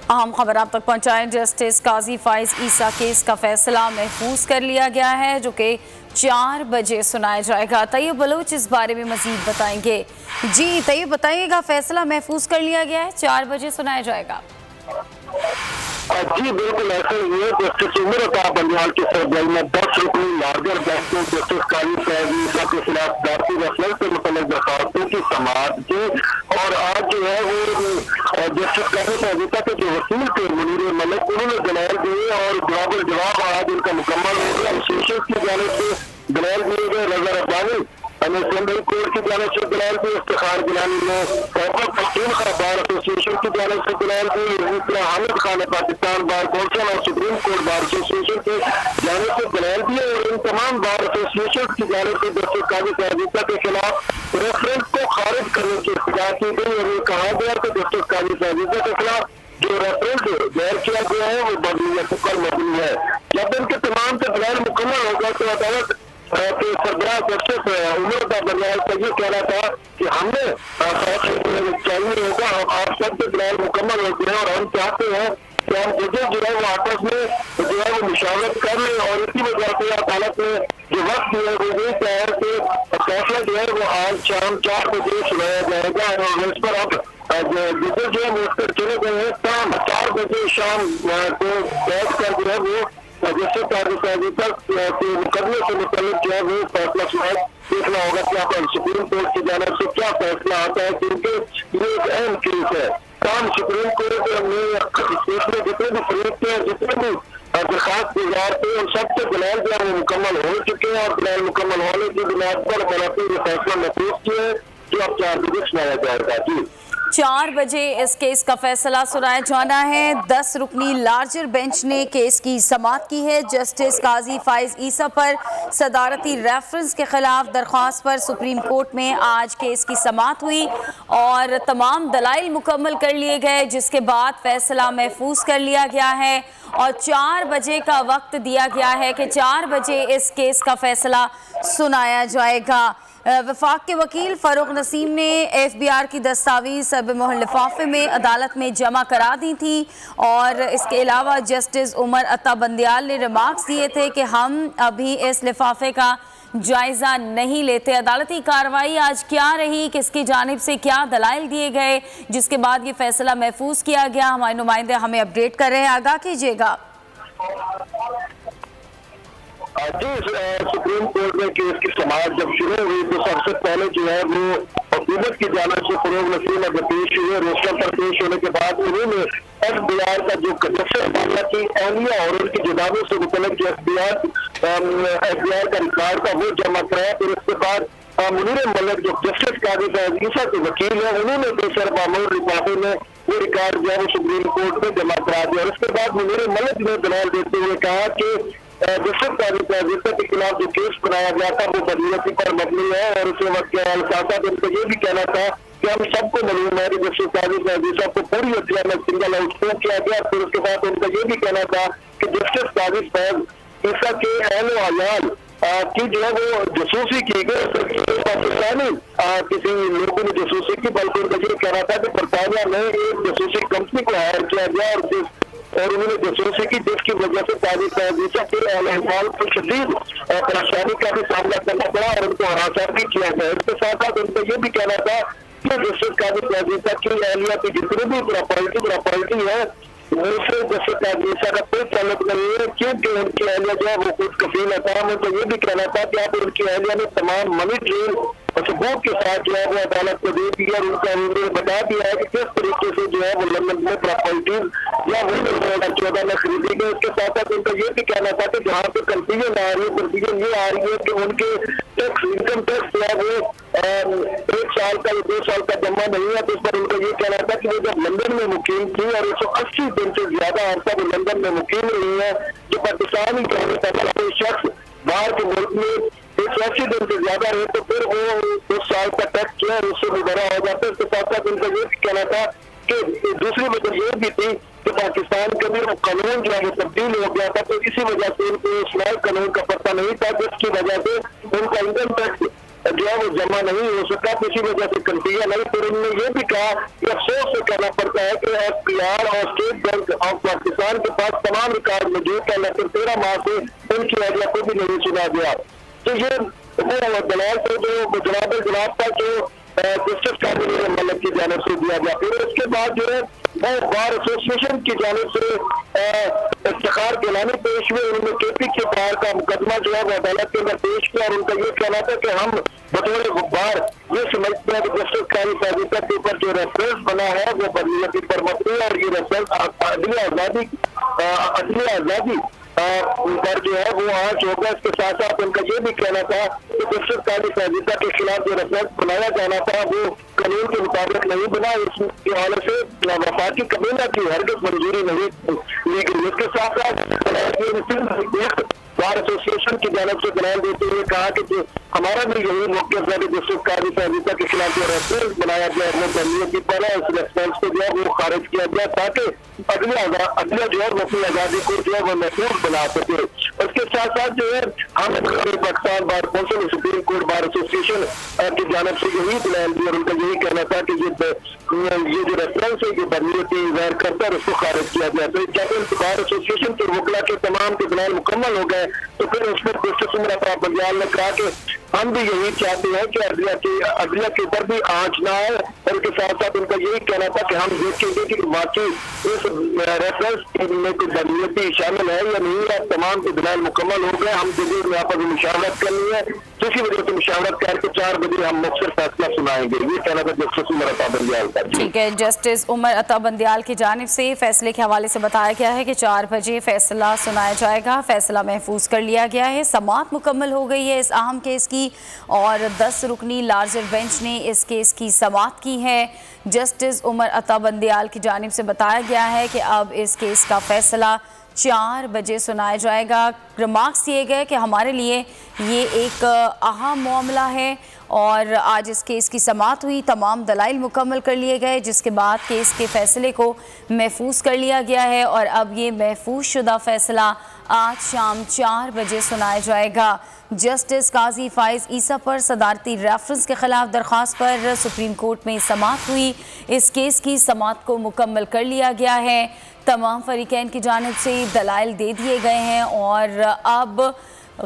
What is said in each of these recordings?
अहम खबर आप तक पहुंचाएं। जस्टिस काजी फाइज ईसा केस का फैसला महफूज कर लिया गया है, जो कि 4 बजे सुनाया जाएगा। तैयब बलोच इस बारे में मजीद बताएंगे। जी तैयब बताइएगा, फैसला महफूज कर लिया गया है, 4 बजे सुनाया जाएगा। जी बिल्कुल ऐसा ही है। जस्टिस उमर अता बंदियाल की सरबराही में 10 रुकनी लार्जर बेंच ने जस्टिस काजी फैज ईसा के खिलाफ जाती रेफरेंस से मुतल्लिक दरखास्तों की समाअत की और आज जो है वो जस्टिस काजी फैज ईसा के जो वकील थे मुनीर मलिक, उन्होंने दलाइल दिए और जवाब आज उनका मुकम्मल हो गया। एसोसिएशन की जानिब से दलाइल दिए गए। रजा रब्बानी सुप्रीम कोर्ट की जानिब से दलाइल दी, इफ्तिखार गिलानी ने पख्तूनख्वा बार एसोसिएशन की जानिब से दलाइल दी, हामिद खान पाकिस्तान बार कौंसिल और सुप्रीम कोर्ट बार एसोसिएशन की जानिब से दलाइल दिए और इन तमाम बार एसोसिएशन की जानिब से जस्टिस काजी फैज ईसा के खिलाफ रेफरेंस को खारिज करने की इस्तदा की गई और ये कहा गया कि जस्टिस काजी फैज ईसा के खिलाफ जो रेफरेंस दायर किया गया है वो मबनी है। जब इनके तमाम से दलाइल मुकम्मल होगा तो अदालत के सरबराह जस्टिस उमर अता बंदियाल का ये कहना था कि हमने चाहिए होगा आप सबके दलाइल मुकम्मल होते हैं और हम चाहते हैं कि हम जजेस जो है वो आपस में जो है वो मुशावरत कर लें और इसी वजह से अदालत ने जो वक्त दिया है वो ये तय है कि फैसला जो है वो आज शाम 4 बजे सुनाया जाएगा और इस पर अब जजेस जो है वो उस पर चले गए हैं। शाम 4 बजे शाम को बैठ कर जो है वो जस्टिस काजी फैज ईसा के मुकदमे से मुतल्लिक जो है वो फैसला सुनाया। देखना होगा क्या सुप्रीम कोर्ट की जानिब से क्या फैसला आता है, क्योंकि ये एक अहम केस है। काम सुप्रीम कोर्ट में इसमें जितने भी फरीक थे, जितने भी दरखास्त गुजार थे, उन सबके दलाइल जो है वो मुकम्मल हो चुके हैं और दलाइल मुकम्मल होने की बुनियाद पर अदालत ने फैसला महफूज किया है जो अब 4 बजे सुनाया जाएगा। जी 4 बजे इस केस का फैसला सुनाया जाना है। 10 रुकनी लार्जर बेंच ने केस की समाअत की है। जस्टिस काजी फाइज ईसा पर सदारती रेफरेंस के खिलाफ दरख्वास्त पर सुप्रीम कोर्ट में आज केस की समाअत हुई और तमाम दलाइल मुकम्मल कर लिए गए, जिसके बाद फैसला महफूज कर लिया गया है और 4 बजे का वक्त दिया गया है कि 4 बजे इस केस का फैसला सुनाया जाएगा। वफाक के वकील फ़ारूक नसीम ने FBI की दस्तावेज़ बमुहर लिफाफे में अदालत में जमा करा दी थी और इसके अलावा जस्टिस उमर अता बंदियाल ने रिमार्क्स दिए थे कि हम अभी इस लिफाफे का जायज़ा नहीं लेते। अदालती कार्रवाई आज क्या रही, किसकी जानिब से क्या दलाइल दिए गए, जिसके बाद ये फैसला महफूज किया गया, हमारे नुमाइंदे हमें अपडेट कर रहे हैं, आगाह कीजिएगा। जी सुप्रीम कोर्ट में केस की समाअत जब शुरू हुई तो सबसे पहले जो है वो हुकूमत की जानिब से फ़ारूक नसीम अगर पेश हुए, रोस्टर पर पेश होने के बाद उन्होंने FBI का जो की अहमिया और उनकी जदादों से मुतल्लिक जो FBI का रिकॉर्ड था वो जमा कराया। फिर उसके बाद मुनीर मलिक जो जस्टिस काजी फैज ईसा के वकील है, उन्होंने पेशर मामूल लिफाफे में वो रिकॉर्ड जो है वो सुप्रीम कोर्ट में जमा करा दिया और उसके बाद मुनीर मलिक ने दलाइल देते हुए कहा कि जस्टिस काजी फैज ईसा के खिलाफ जो केस बनाया गया था वो बदनीयती पर मबनी है और उस वक्त उनको ये भी कहना था कि हम सबको मालूम है कि जस्टिस काजी फैज ईसा को पूरी अदलिया में सिंगल आउट किया गया। फिर उसके बाद उनका ये भी कहना था कि जस्टिस काजी फैज ईसा के अहल अयाल की जो है वो जसूसी की गई, पाकिस्तानी किसी लोगों ने जसूसी की, बल्कि उनका ये कहना था कि बरतानिया में एक जसूसी कंपनी को हायर किया गया और उन्होंने जसूसी की, जिसकी वजह से काजी फैज ईसा के अहल को शदीद परेशानी का भी सामना करना पड़ा और उनको हरासा भी किया गया। इसके साथ साथ उनका ये भी कहना था कि जस्टिस काजी फैज ईसा की अहलिया की जितनी भी प्रॉपर्टी है दूसरे जस्टिस काजी ईसा का कोई ताल्लुक नहीं है, क्योंकि उनकी अहलिया जो है वो खुद कफील अताम है। तो ये भी कहना था कि आप उनकी अहलिया ने तमाम मनी ट्रेल और सबूत के साथ जो है वो अदालत को दे दिया और उन्होंने बता दिया है कि किस तरीके से जो है वो लंदन में प्रॉपर्टीज या वो 2014 में खरीदी गई। इसके साथ साथ उनका ये भी कहना था कि जहाँ पे कंफ्यूजन आ रही है, कंफ्यूजन ये आ रही है कि उनके टैक्स इनकम टैक्स जो है वो 1 साल का या 2 साल का जमा नहीं है। तो इस पर उनका ये कहना था कि वो जब लंदन में मुकीम थी और 180 दिन से ज्यादा अर्सा वो लंदन में मुकीम रही है, जो पाकिस्तानी कोई शख्स बाहर के मुल्क में 180 दिन से ज्यादा रहे तो फिर वो 2 साल का टैक्स जो है उससे भी बड़ा हो जाता है। इसके साथ साथ उनका ये भी कहना था कि दूसरी वजह ये भी थी कि पाकिस्तान के भी वो कानून जो है वो तब्दील हो गया था, तो इसी वजह से उनको इस नए कानून का पता नहीं था, जिसकी वजह से उनका इनकम टैक्स जो है वो जमा नहीं हो सका, किसी वजह से कंटिया नहीं। फिर उन्होंने ये भी कहा कि अफसोस से कहना पड़ता है कि FPR और स्टेट बैंक ऑफ पाकिस्तान के पास तमाम रिकॉर्ड मौजूद है, लेकिन 13 माह से उनकी आइडिया को भी नहीं सुना गया। तो ये दलाल से जो जनाब का जो जस्टिस काजी मलिक की जानिब से दिया गया। फिर उसके बाद जो है वो बार एसोसिएशन की जानिब से इफ्तिखार गिलानी पेश हुए। उन्होंने KP के बार का मुकदमा जो है वो अदालत के अंदर पेश किया और उनका ये कहना था कि हम बतौर बार ये समझते हैं कि जस्टिस काजी फैज ईसा के ऊपर जो रेफरेंस बना है वो बदनीयती पर मबनी है और ये रेफरेंस अदली आज़ादी पर जो है वो आज होगा। इसके साथ साथ उनका ये भी कहना था कि जस्टिस काजी फैज ईसा के खिलाफ जो रेफरेंस बनाया जाना था वो कानून के मुताबिक नहीं बना। इसके हवाले से वफाकी कमीना की हरगिज़ मंजूरी नहीं ली गई। इसके साथ साथ बार एसोसिएशन की जानिब से बयान देते हुए कहा कि हमारा भी यही मौक़िफ़ है कि जस्टिस काजी फैज ईसा के खिलाफ जो रेफरेंस बनाया गया वो बदनीयती पर है। इस रेफरेंस को जो है वो खारिज किया गया ताकि अगला जो है वो अपनी आज़ादी को जो है वो महफूज बना सके। उसके साथ साथ जो है हम Pakistan bar council supreme court bar association की जानिब से यही बयान दिया और उनका यही कहना था कि ये जो रेफरेंस है ये बदनीयती ज़ाहिर करता है उसको खारिज किया गया। तो जब बार एसोसिएशन के वकला के तमाम के बयान मुकम्मल हो गए तो फिर उस पर जस्टिस उमर अता बंदियाल ने कहा कि हम भी यही चाहते हैं कि अदलिया के ऊपर भी आंच ना आए और उसके साथ साथ उनका यही कहना था कि हम देखेंगे कि वाकई इस रेफरेंस में कोई बदनीयती शामिल है या नहीं है। तमाम के दलाल मुकम्मल हो गए, हम जरूर में आपस में मुशावरत करनी है, किसी वजह से मुशावरत करके 4 बजे हम मुख्तसर फैसला सुनाएंगे। ये कहना था जस्टिस उमर अता बंदियाल का। ठीक है, जस्टिस उमर अता बंदियाल की जानिब से फैसले के हवाले से बताया गया है कि 4 बजे फैसला सुनाया जाएगा। फैसला महफूज कर लिया गया है, समाअत मुकम्मल हो गई है इस अहम केस की और 10 रुकनी लार्जर बेंच ने इस केस की समाअत की है। जस्टिस उमर अता बंदियाल की जानिब से बताया गया है कि अब इस केस का फैसला 4 बजे सुनाया जाएगा। रिमार्क्स दिए गए कि हमारे लिए ये एक अहम मामला है और आज इस केस की समाअत हुई, तमाम दलाइल मुकम्मल कर लिए गए जिसके बाद केस के फैसले को महफूज कर लिया गया है और अब ये महफूज शुदा फैसला आज शाम 4 बजे सुनाया जाएगा। जस्टिस काजी फाइज ईसा पर सदारती रेफरेंस के खिलाफ दरख्वास्त पर सुप्रीम कोर्ट में समाअत हुई। इस केस की समाअत को मुकम्मल कर लिया गया है, तमाम फरीकैन की जानिब से दलाइल दे दिए गए हैं और अब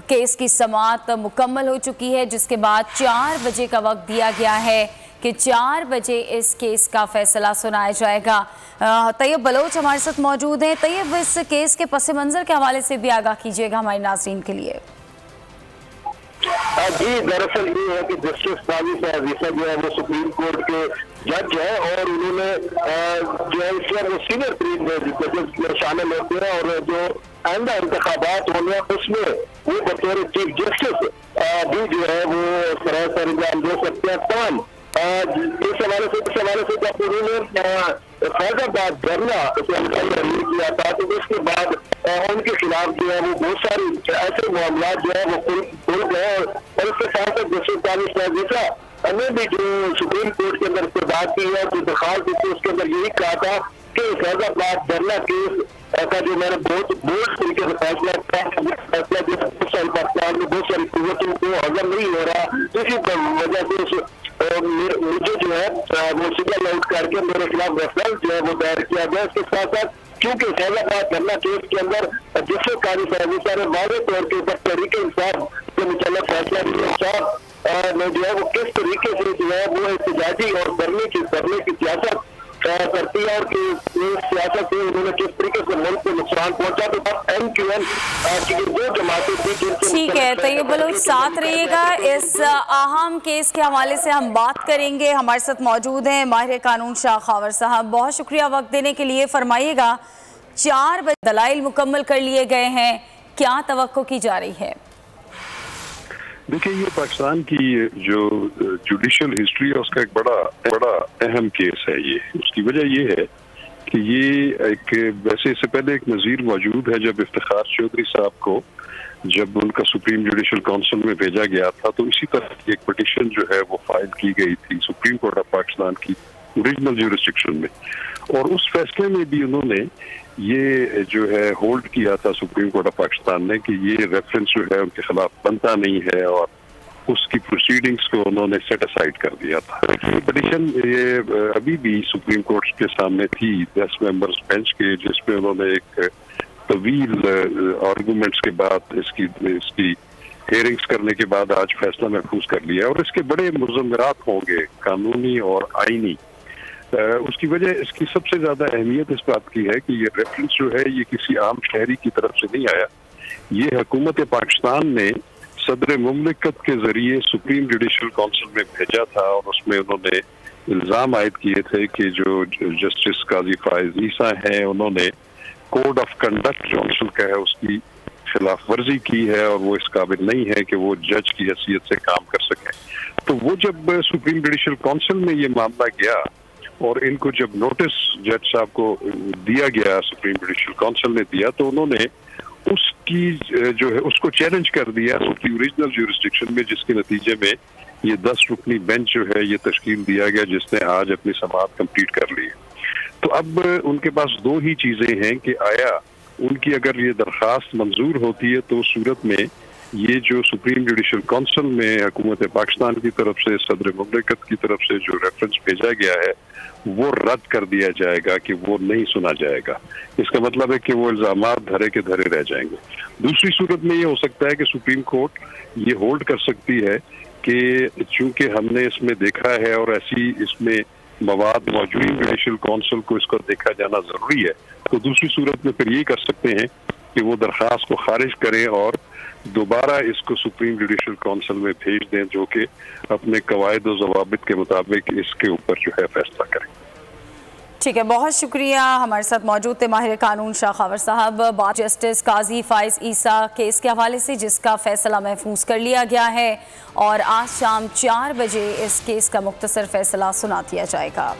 केस की समाअत मुकम्मल हो चुकी है जिसके बाद 4 बजे का वक्त दिया गया है कि 4 बजे इस केस का फैसला सुनाया जाएगा। तैयब बलोच हमारे साथ मौजूद हैं। तैयब, इस केस के पस मंज़र के हवाले से भी आगाह कीजिएगा हमारे नाज़रीन के लिए। जी, दरअसल ये है कि जस्टिस काजी फैज ईसा जो है वो सुप्रीम कोर्ट के जज है और उन्होंने जो है इसमें वो सीनियर तरीन जजेस में शामिल होते हैं और जो आइंदा इंतखाबात होंगे उसमें वो बतौर चीफ जस्टिस भी जो है वो सरासर अंजाम दे सकते हैं। तमाम इस हवाले से जब उन्होंने फैजाबाद धरना रिलीज किया था तो उसके बाद उनके खिलाफ जो है वो बहुत सारी ऐसे मामला जो है वो खुल गए और इसके साथ साथ जस्टिस काजी फैज ईसा ने भी जो सुप्रीम कोर्ट के अंदर इस्तदा की है जो दरखास्त दी थी उसके अंदर यही कहा था कि फैजाबाद धरना केस का जो मैंने बहुत बोल्ड तरीके से फैसला जो पाकिस्तान में बहुत सारी कुव्वतों को हजम नहीं हो रहा, इसी वजह से मुझे जो है वो सिग्नल आउट करके मेरे खिलाफ रेफरेंस जो है वो दायर किया गया। इसके साथ साथ क्योंकि फैजाबाद धरना केस के अंदर जस्टिस काजी फैज ईसा ने वाज़ेह तौर के ऊपर तहरीके इंसाफ के मुतल्लिक़ फैसला किया में जो है वो किस तरीके से जो है वो एहतजाजी और धरने की सियासत करती है और सियासत से उन्होंने किस तरीके से मुल्क को नुकसान पहुंचा। तो MQN की जो जमातें थी, ठीक है तैयब बलोच साथ रहिएगा, इस अहम केस के हवाले से हम बात करेंगे। हमारे साथ मौजूद हैं माहिर कानून शाह खावर साहब, बहुत शुक्रिया वक्त देने के लिए। फरमाइएगा, 4 बजे दलाइल मुकम्मल कर लिए गए हैं, क्या तवक्को की जा रही है? देखिए, ये पाकिस्तान की जो जुडिशल हिस्ट्री है उसका एक बड़ा अहम केस है। ये उसकी वजह ये है कि ये एक वैसे इससे पहले एक नज़ीर मौजूद है जब इफ्तिखार चौधरी साहब को जब उनका सुप्रीम जुडिशल काउंसिल में भेजा गया था तो इसी तरह की एक पिटीशन जो है वो फाइल की गई थी सुप्रीम कोर्ट ऑफ पाकिस्तान की ओरिजिनल ज्यूरिसडिक्शन में और उस फैसले में भी उन्होंने ये जो है होल्ड किया था सुप्रीम कोर्ट ऑफ पाकिस्तान ने कि ये रेफरेंस जो है उनके खिलाफ बनता नहीं है और उसकी प्रोसीडिंग्स को उन्होंने सेट असाइड कर दिया था। पिटीशन ये अभी भी सुप्रीम कोर्ट के सामने थी 10 मेंबर्स बेंच के, जिसमें उन्होंने एक तवील आर्गूमेंट्स के बाद इसकी हेयरिंग्स करने के बाद आज फैसला महफूज कर लिया। और इसके बड़े मुज़म्मरात होंगे कानूनी और आईनी। उसकी वजह, इसकी सबसे ज्यादा अहमियत इस बात की है कि ये रेफरेंस जो है ये किसी आम शहरी की तरफ से नहीं आया। ये हुकूमत पाकिस्तान ने सदर मुमलिकत के जरिए सुप्रीम जुडिशल काउंसिल में भेजा था और उसमें उन्होंने इल्जाम आयद किए थे कि जो जस्टिस काजी फायज ईसा हैं उन्होंने कोड ऑफ कंडक्ट जो काउंसिल का है उसकी खिलाफ वर्जी की है और वो इस काबिल नहीं है कि वो जज की हैसियत से काम कर सकें। तो वो जब सुप्रीम जुडिशल काउंसिल में ये मामला गया और इनको जब नोटिस जज साहब को दिया गया, सुप्रीम जुडिशल काउंसिल ने दिया, तो उन्होंने उसकी जो है उसको चैलेंज कर दिया उसकी ओरिजिनल ज्यूरिसडिक्शन में, जिसके नतीजे में ये 10 रुकनी बेंच जो है ये तश्कील दिया गया, जिसने आज अपनी समाअत कंप्लीट कर ली। तो अब उनके पास दो ही चीजें हैं कि आया उनकी अगर ये दरख्वास्त मंजूर होती है तो उस सूरत में ये जो सुप्रीम जुडिशल काउंसिल में हुकूमत पाकिस्तान की तरफ से सदर मुमलिकत की तरफ से जो रेफरेंस भेजा गया है वो रद्द कर दिया जाएगा कि वो नहीं सुना जाएगा। इसका मतलब है कि वो इल्जामात धरे के धरे रह जाएंगे। दूसरी सूरत में ये हो सकता है कि सुप्रीम कोर्ट ये होल्ड कर सकती है कि चूंकि हमने इसमें देखा है और ऐसी इसमें मवाद मौजूद जुडिशल काउंसिल को इसको देखा जाना जरूरी है, तो दूसरी सूरत में फिर ये कर सकते हैं कि वो दरख्वास्त को खारिज करें और दोबारा इसको सुप्रीम जुडिशल काउंसिल में भेज दें, जो कि अपने कवायद और ज़वाबित के मुताबिक इसके ऊपर जो है फैसला करें। ठीक है, बहुत शुक्रिया। हमारे साथ मौजूद थे माहिर कानून शाह खावर साहब। बात जस्टिस काजी फायज ईसा केस के हवाले से, जिसका फैसला महफूज कर लिया गया है और आज शाम 4 बजे इस केस का मुख्तसर फैसला सुना दिया जाएगा।